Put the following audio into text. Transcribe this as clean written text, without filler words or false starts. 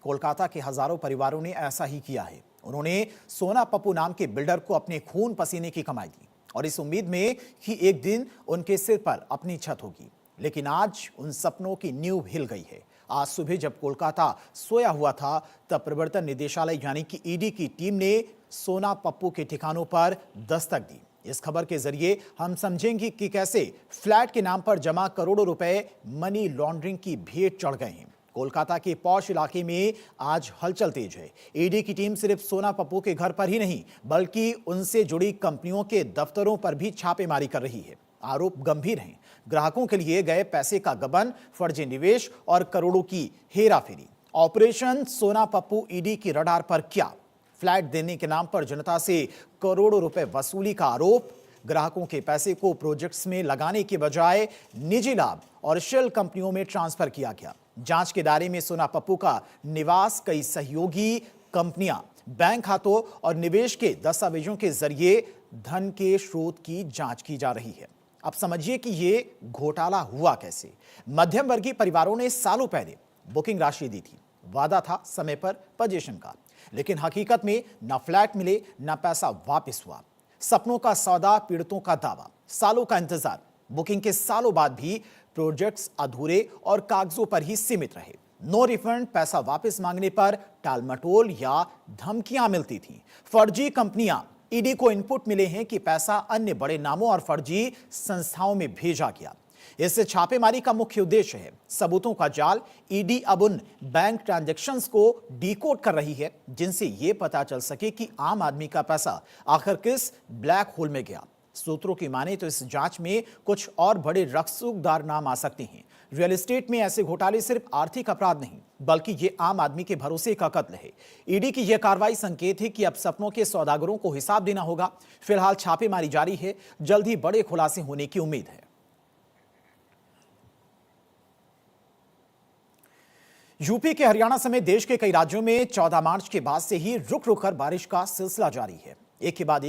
कोलकाता के हजारों परिवारों ने ऐसा ही किया है। उन्होंने सोना पप्पू नाम के बिल्डर को अपने खून पसीने की कमाई दी और इस उम्मीद में कि एक दिन उनके सिर पर अपनी छत होगी। लेकिन आज उन सपनों की नींव हिल गई है। आज सुबह जब कोलकाता सोया हुआ था, तब प्रवर्तन निदेशालय यानी कि ईडी की टीम ने सोना पप्पू के ठिकानों पर दस्तक दी। इस खबर के जरिए हम समझेंगे कि कैसे फ्लैट के नाम पर जमा करोड़ों रुपए मनी लॉन्ड्रिंग की भेंट चढ़ गए हैं। कोलकाता के पॉश इलाके में आज हलचल तेज है। ईडी की टीम सिर्फ सोना पप्पू के घर पर ही नहीं, बल्कि उनसे जुड़ी कंपनियों के दफ्तरों पर भी छापेमारी कर रही है। आरोप गंभीर हैं। ग्राहकों के लिए गए पैसे का गबन, फर्जी निवेश और करोड़ों की हेराफेरी। ऑपरेशन सोना पप्पू ईडी की रडार पर क्या? फ्लैट देने के नाम पर जनता से करोड़ों रुपए वसूली का आरोप, ग्राहकों के पैसे को प्रोजेक्ट्स में लगाने के बजाय निजी लाभ और शेल कंपनियों में ट्रांसफर किया गया। जांच के दायरे में सोना पप्पू का निवास, कई सहयोगी कंपनियां, बैंक खातों और निवेश के दस्तावेजों के जरिए धन के स्रोत की जांच की जा रही है। अब समझिए कि ये घोटाला हुआ कैसे। मध्यम वर्गीय परिवारों ने सालों पहले बुकिंग राशि दी थी, वादा था समय पर पोजीशन का, लेकिन हकीकत में न फ्लैट मिले न पैसा वापस हुआ। सपनों का सौदा, पीड़ितों का दावा, सालों का इंतजार, बुकिंग के सालों बाद भी प्रोजेक्ट्स अधूरे और कागजों पर ही सीमित रहे। नो रिफंड, पैसा वापस मांगने पर टालमटोल या धमकियां मिलती थीं। फर्जी कंपनियां, ईडी को इनपुट मिले हैं कि पैसा अन्य बड़े नामों और फर्जी संस्थाओं में भेजा गया। इस छापेमारी का मुख्य उद्देश्य है सबूतों का जाल। ईडी अब उन बैंक ट्रांजैक्शंस को डिकोड कर रही है जिनसे यह पता चल सके कि आम आदमी का पैसा आखिर किस ब्लैक होल में गया। सूत्रों की माने तो इस जांच में कुछ और बड़े रसूखदार नाम आ सकते हैं। रियल एस्टेट में ऐसे घोटाले सिर्फ आर्थिक अपराध नहीं, बल्कि ये आम आदमी के भरोसे का कत्ल है। ईडी की यह कार्रवाई संकेत है कि अब सपनों के सौदागरों को हिसाब देना होगा। फिलहाल छापेमारी जारी है, जल्द ही बड़े खुलासे होने की उम्मीद है। यूपी के हरियाणा समेत देश के कई राज्यों में 14 मार्च के बाद से ही रुक रुक कर बारिश का सिलसिला जारी है। एक के बाद एक